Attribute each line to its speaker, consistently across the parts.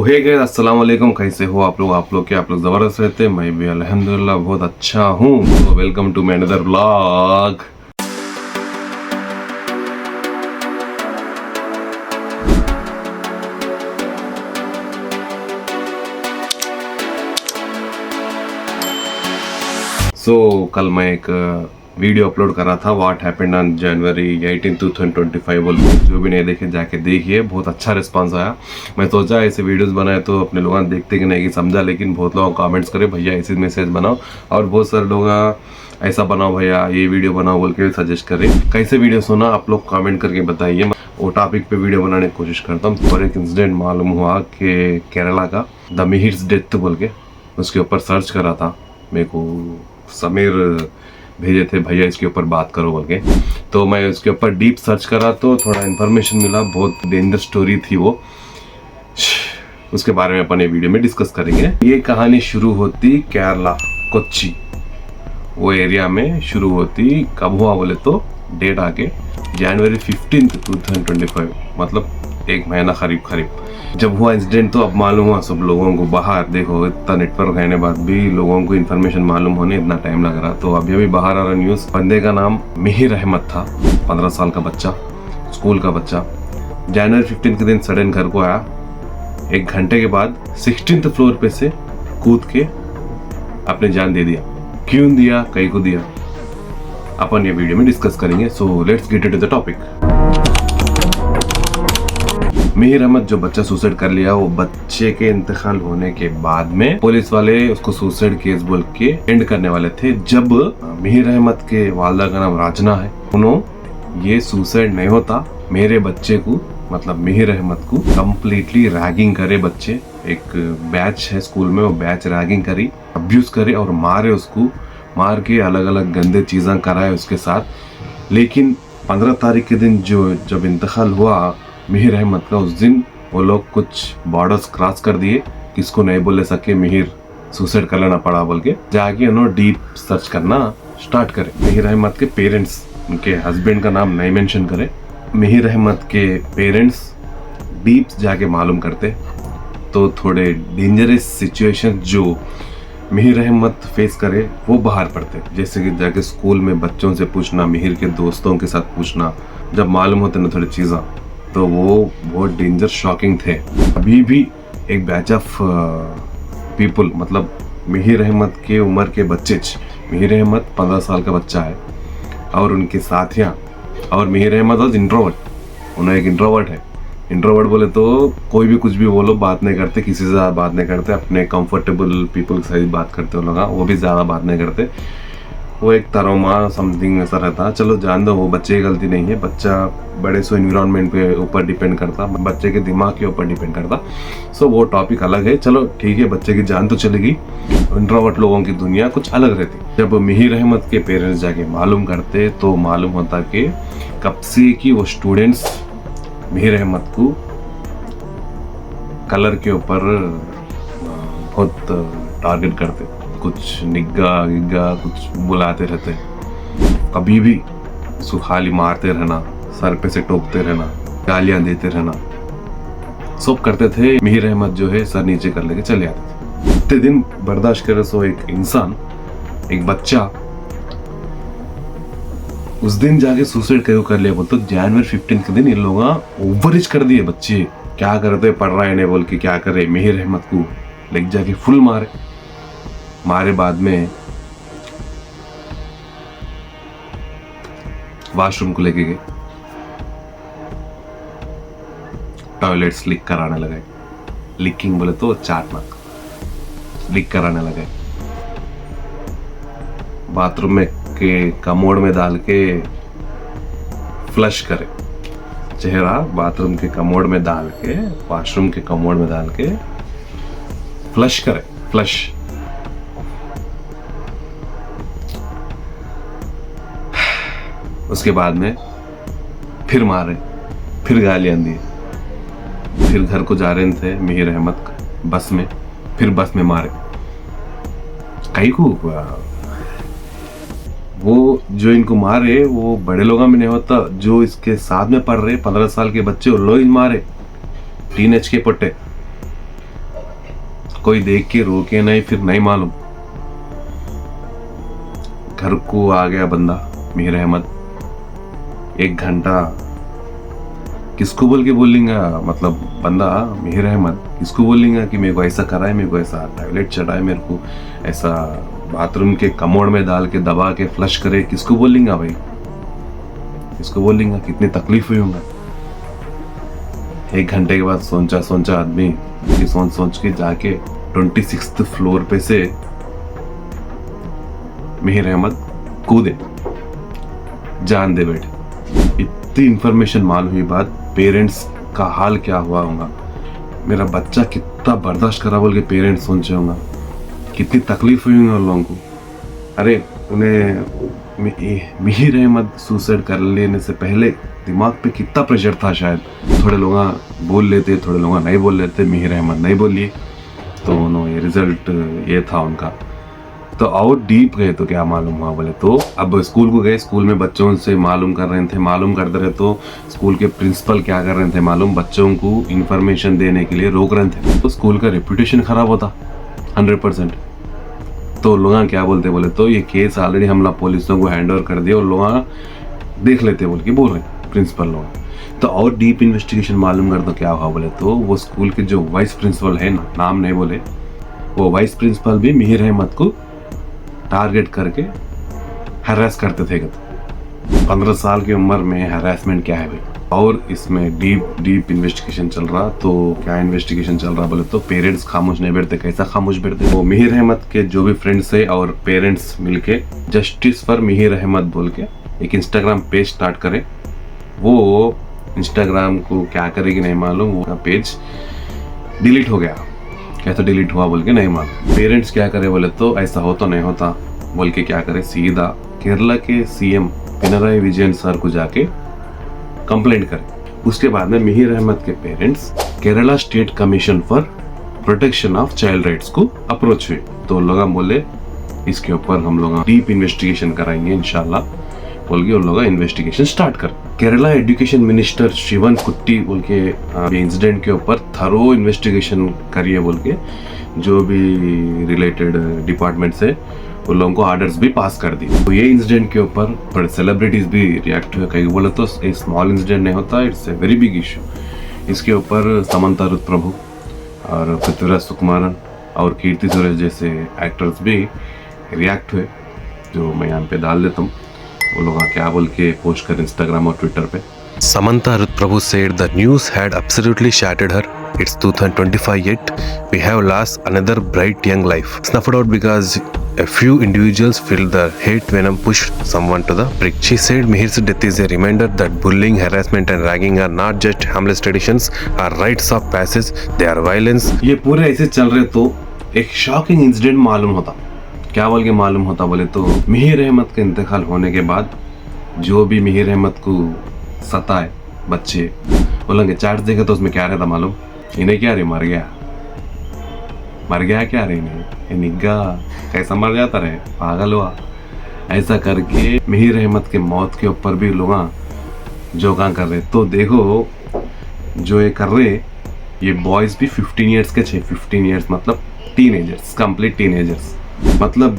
Speaker 1: Hey guys, अस्सलाम वालेकुम। कैसे हो आप लोग ज़बरदस्त रहते हैं। मैं भी अल्हम्दुलिल्लाह बहुत अच्छा हूँ। तो welcome to my another vlog. कल मैं एक वीडियो अपलोड कर रहा था, व्हाट हैपेंड ऑन जनवरी 18 2025 बोल के। जो भी नहीं देखे जाके देखिए, बहुत अच्छा रिस्पांस आया। मैं सोचा ऐसे वीडियोस बनाए तो अपने लोग देखते कि नहीं कि समझा, लेकिन बहुत लोग कमेंट्स करे भैया ऐसे मैसेज बनाओ, और बहुत सारे लोग ऐसा बनाओ भैया, ये वीडियो बनाओ बोल के सजेस्ट करें। कैसे वीडियो सुना आप लोग कमेंट करके बताइए। वो टॉपिक पे वीडियो बनाने की कोशिश करता हूँ। और एक इंसिडेंट मालूम हुआ कि केरला का द मिहिर्स डेथ बोल के, उसके ऊपर सर्च करा था। मेरे को समीर भेजे थे भैया इसके ऊपर बात करो बोल के, तो मैं उसके ऊपर डीप सर्च करा तो थोड़ा इन्फॉर्मेशन मिला। बहुत डेंजर स्टोरी थी वो, उसके बारे में अपन ये वीडियो में डिस्कस करेंगे। ये कहानी शुरू होती केरला कोच्चि वो एरिया में शुरू होती। कब हुआ बोले तो डेट आके जनवरी 15 2025, मतलब एक महीना करीब जब हुआ इंसिडेंट। तो अब मालूम हुआ सब लोगों को, बाहर देखो इतना नेटवर्क रहने बाद भी लोगों को इन्फॉर्मेशन मालूम होने इतना टाइम लग रहा। तो अभी बाहर आ रहा न्यूज, बंदे का नाम मिहिर अहमद था, 15 साल का बच्चा, स्कूल का बच्चा। जनवरी 15 के दिन सडन घर को आया। एक घंटे के बाद 16th फ्लोर पे से कूद के अपने जान दे दिया। क्यों दिया, कहीं को दिया, अपन ये वीडियो में डिस्कस करेंगे। So let's get into the topic. Mihir Ahmed जो बच्चा सुसाइड कर लिया, वो बच्चे के इंतकाल होने के बाद में पुलिस वाले उसको सुसाइड केस बोल के एंड करने वाले थे। जब मिहिर अहमद के वालदा का नाम राजना है, उन्होंने ये सुसाइड नहीं होता, मेरे बच्चे को मतलब मिहिर अहमद को कम्प्लीटली रैगिंग करे। बच्चे एक बैच है स्कूल में, वो बैच रैगिंग करी, अब्यूज करे और मारे उसको, मार के अलग अलग गंदे चीजें कराए उसके साथ। लेकिन 15 तारीख के दिन जब इंतकाल हुआ मिहिर अहमद का, उस दिन वो लोग कुछ बॉर्डर्स क्रॉस कर दिए। किसको नहीं बोले सके मिहिर सुसाइड कर लेना पड़ा बोल के, जाके उन्होंने डीप सर्च करना स्टार्ट करे। मिहिर अहमद के पेरेंट्स, उनके हस्बैंड का नाम नहीं मेंशन करे, मिहिर अहमद के पेरेंट्स डीप जाके मालूम करते तो थोड़े डेंजरस सिचुएशन जो मिहिर अहमद फेस करे वो बाहर पड़ते। जैसे कि जाके स्कूल में बच्चों से पूछना, मिहिर के दोस्तों के साथ पूछना, जब मालूम होते ना थोड़ी चीज़ें, तो वो बहुत डेंजर शॉकिंग थे। अभी भी एक बैच ऑफ पीपल, मतलब मिहिर अहमद के उम्र के बच्चे, मिहिर अहमद 15 साल का बच्चा है और उनके साथियाँ, और मिहिर अहमद आज इंट्रोवर्ट, उन्हें एक इंट्रोवर्ट है। इंट्रोवर्ट बोले तो कोई भी कुछ भी बोलो, बात नहीं करते, किसी से ज़्यादा बात नहीं करते, अपने कंफर्टेबल पीपल के साथ बात करते हो लोग, वो भी ज़्यादा बात नहीं करते। वो एक तरोमा समथिंग ऐसा रहता। चलो जान दो, वो बच्चे की गलती नहीं है, बच्चा बड़े सो एनवायरनमेंट पे ऊपर डिपेंड करता, बच्चे के दिमाग के ऊपर डिपेंड करता। सो वो टॉपिक अलग है। चलो ठीक है, बच्चे की जान तो चलेगी। इंट्रोवर्ट लोगों की दुनिया कुछ अलग रहती। जब मिहिर अहमद के पेरेंट्स जाके मालूम करते तो मालूम होता कि कब से कि वो स्टूडेंट्स मिहिर अहमद को कलर के ऊपर बहुत टारगेट करते, कुछ निग्गा गिग्गा कुछ बुलाते रहते, कभी भी उसको खाली मारते रहना, सर पे से टोकते रहना, गालियां देते रहना, सब करते थे। मिहिर अहमद जो है सर नीचे कर लेके चले आते थे। इतने दिन बर्दाश्त करे सो एक इंसान, एक बच्चा उस दिन जाके सुसाइड क्यों कर लिया बोलते। जनवरी 15 के दिन इन लोग ओवरेज कर दिए। बच्चे क्या करते, पढ़ रहा है नहीं बोल के क्या करे, मिहिर अहमद को लेके जाके फुल मारे बाद में वॉशरूम को लेके गए, टॉयलेट्स लीक कराने लगे। लीकिंग बोले तो चाटना, लीक कराने लगे। बाथरूम में के कमोड में डाल के फ्लश करे चेहरा, बाथरूम के कमोड में डाल के, वॉशरूम के कमोड में डाल के फ्लश करे, फ्लश। उसके बाद में फिर मारे, फिर गालियां दी, फिर घर को जा रहे थे मिहिर अहमद बस में, फिर बस में मारे। कई को वो जो इनको मारे वो बड़े लोगों में नहीं होता, जो इसके साथ में पढ़ रहे 15 साल के बच्चे, वो लोग मारे, टीनेज के पट्टे। कोई देख के रोके नहीं, फिर नहीं मालूम। घर को आ गया बंदा मीर अहमद, 1 घंटा किसको बोल के बोलेंगा, मतलब बंदा मीर अहमद किसको बोलेंगा कि मेरे को ऐसा करा है, मेरे को ऐसा टॉयलेट चढ़ा है, मेरे को ऐसा बाथरूम के कमोड में डाल के दबा के फ्लश करे, किसको बोलेंगा भाई, किसको बोलेंगा, कितनी तकलीफ हुई होगा। 1 घंटे के बाद सोचा आदमी कि सोच के जाके 26th फ्लोर पे से मीर अहमद कूदे, जान दे बैठे। इतनी इंफॉर्मेशन मालूम हुई बात, पेरेंट्स का हाल क्या हुआ होगा, मेरा बच्चा कितना बर्दाश्त करा बोल के पेरेंट्स सोचे होगा, कितनी तकलीफ हुई होंगी उन लोगों को। अरे उन्हें मीर अहमद सुसाइड कर लेने से पहले दिमाग पे कितना प्रेशर था, शायद थोड़े लोग बोल लेते, थोड़े लोग नहीं बोल लेते, मीर अहमद नहीं बोलिए तो उन्होंने रिजल्ट ये था उनका। तो और डीप गए तो क्या मालूम हुआ बोले तो अब स्कूल को गए, स्कूल में बच्चों से मालूम कर रहे थे, मालूम करते रहे तो स्कूल के प्रिंसिपल क्या कर रहे थे मालूम, बच्चों को इन्फॉर्मेशन देने के लिए रोक रहे थे, तो स्कूल का रेपुटेशन खराब होता 100%। तो लोग क्या बोलते बोले तो ये केस ऑलरेडी हम लोग पुलिसों को हैंड ओवर कर दिया और लोग देख लेते बोल के बोल रहे प्रिंसिपल लोग। तो और डीप इन्वेस्टिगेशन मालूम कर तो क्या हुआ बोले तो वो स्कूल के जो वाइस प्रिंसिपल है ना, नाम नहीं बोले, वो वाइस प्रिंसिपल भी मीर अहमद को टारगेट करके हरास करते थे। 15 साल की उम्र में हरासमेंट क्या है भाई। और इसमें डीप इन्वेस्टिगेशन चल रहा। तो क्या इन्वेस्टिगेशन चल रहा बोले तो पेरेंट्स खामोश नहीं बैठते, कैसा खामोश बैठते, वो मीर अहमद के जो भी फ्रेंड्स है और पेरेंट्स मिलके जस्टिस फॉर मीर अहमद बोल के एक इंस्टाग्राम पेज स्टार्ट करे। वो इंस्टाग्राम को क्या करेगी नहीं मालूम, वो पेज डिलीट हो गया, कैसे डिलीट हुआ बोल के नहीं मालूम। पेरेंट्स क्या करे बोले तो ऐसा हो तो नहीं होता बोल के क्या करे, सीधा केरला के सीएम पिनराई विजयन सर को जाके कंप्लेंट करे। उसके बाद में मीर अहमद के parents Kerala state commission for protection of child rights को अप्रोच हुए। तो लोग बोले इसके ऊपर हम लोग डीप इन्वेस्टिगेशन कराएंगे इंशाल्लाह बोल के उन लोग इन्वेस्टिगेशन स्टार्ट कर। केरला एजुकेशन मिनिस्टर शिवन कुट्टी बोल के इंसिडेंट के ऊपर थरो इन्वेस्टिगेशन करिए बोल के जो भी रिलेटेड डिपार्टमेंट से उन लोगों को ऑर्डर्स भी पास कर दिए। तो ये इंसिडेंट के ऊपर बड़े सेलिब्रिटीज भी रिएक्ट हुए, कहीं बोले तो एक स्मॉल इंसिडेंट नहीं होता, it's a very big issue. इसके ऊपर समंता रुत प्रभु और पृथ्वीराज सुकुमारन और कीर्ति सुरेश जैसे एक्टर्स भी रिएक्ट हुए, जो मैं यहाँ पे डाल देता हूँ। वो लोग क्या बोल के पोस्ट कर इंस्टाग्राम और ट्विटर पे।
Speaker 2: Samantha Ruth Prabhu said the news had absolutely shattered her. It's 2025 yet we have lost another bright young life, snuffed out because a few individuals filled the hate venom pushed someone to the brink. She said Mihir's death is a reminder that bullying, harassment and ragging are not just harmless traditions, are rites of passage, they are violence.
Speaker 1: ये पूरे ऐसे चल रहे तो एक shocking incident मालूम होता। क्या बोल के मालूम होता बोले तो मीर अहमद का इंतकाल होने के बाद जो भी मीर अहमद को सताए बच्चे बोलेंगे चार्ट देखे तो उसमें क्या रहता मालूम, इन्हें क्या रे मर गया क्या रे इन्हें निग्गा कैसा मर जाता रहे, पागल हुआ, ऐसा करके मीर अहमद के मौत के ऊपर भी लोग जो काम कर रहे। तो देखो जो ये कर रहे ये बॉयज भी 15 ईयर्स के 15 ईयर्स मतलब टीनेजर्स, कंप्लीट टीनेजर्स, मतलब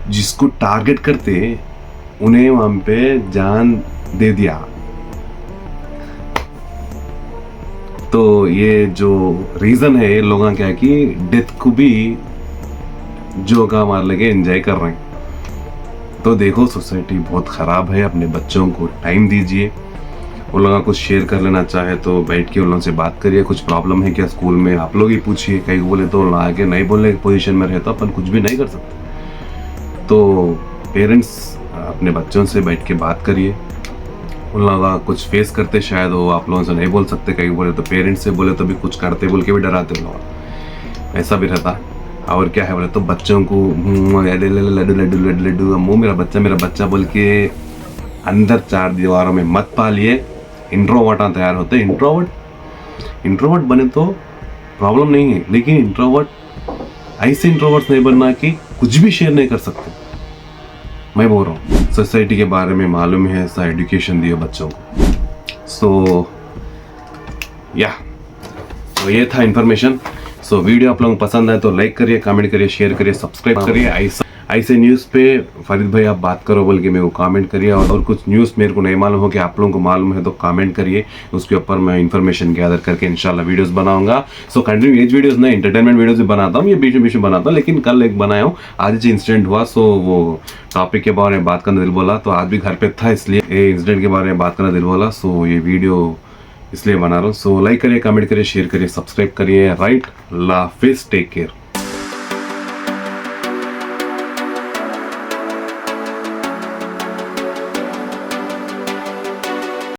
Speaker 1: जिसको टारगेट करते उन्हें वहां पे जान दे दिया। तो ये जो रीजन है लोगों क्या कि डेथ को भी जो का मार लगे एंजॉय कर रहे हैं। तो देखो सोसाइटी बहुत खराब है, अपने बच्चों को टाइम दीजिए। उन लोगों को शेयर कर लेना चाहे तो बैठ के उन लोगों से बात करिए, कुछ प्रॉब्लम है क्या स्कूल में आप लोग ही पूछिए, कहीं बोले तो आगे नहीं बोलने की पोजीशन में रहे तो अपन कुछ भी नहीं कर सकते। तो पेरेंट्स अपने बच्चों से बैठ के बात करिए, उन लोगों कुछ फेस करते शायद वो आप लोगों से नहीं बोल सकते, कहीं बोले तो पेरेंट्स से बोले तो भी कुछ करते बोल के भी डराते लोग, ऐसा भी रहता। और क्या है बोले तो बच्चों को लड्डू लड्डू लड्डू लड्डू लड्डू अम्मू मेरा बच्चा बोल के अंदर 4 दीवारों में मत पालिए। इंट्रोवर्ट तैयार होते, इंट्रोवर्ट बने तो प्रॉब्लम नहीं है, लेकिन इंट्रोवर्ट ऐसे इंट्रोवर्ट नहीं बनना कि कुछ भी शेयर नहीं कर सकते। मैं बोल रहा हूँ सोसाइटी के बारे में मालूम है, ऐसा एजुकेशन दियो बच्चों को। सो या तो ये था इन्फॉर्मेशन। सो वीडियो आप लोगों को पसंद आए तो लाइक करिए, कमेंट करिए, शेयर करिए, सब्सक्राइब करिए। ऐसे न्यूज़ पे फरीद भाई आप बात करो बोल के मेरे को कमेंट करिए, और कुछ न्यूज़ मेरे को नहीं मालूम हो कि आप लोगों को मालूम है तो कमेंट करिए, उसके ऊपर मैं इन्फॉर्मेशन गैदर करके इंशाल्लाह वीडियोस बनाऊंगा। सो कंटिन्यू एज वीडियोस नहीं, एंटरटेनमेंट वीडियोस भी बनाता हूँ, ये बीच में बनाता हूँ, लेकिन कल एक बनाया हूँ, आज जो इंसिडेंट हुआ सो वो टॉपिक के बारे में बात करना दिल बोला, तो आज भी घर पे था इसलिए ये इंसिडेंट के बारे में बात करना दिल बोला, सो ये वीडियो इसलिए बना रहा हूँ। सो लाइक करिए, कमेंट करिए, शेयर करिए, सब्सक्राइब करिए। राइट, अल्लाह हाफिज़, टेक केयर।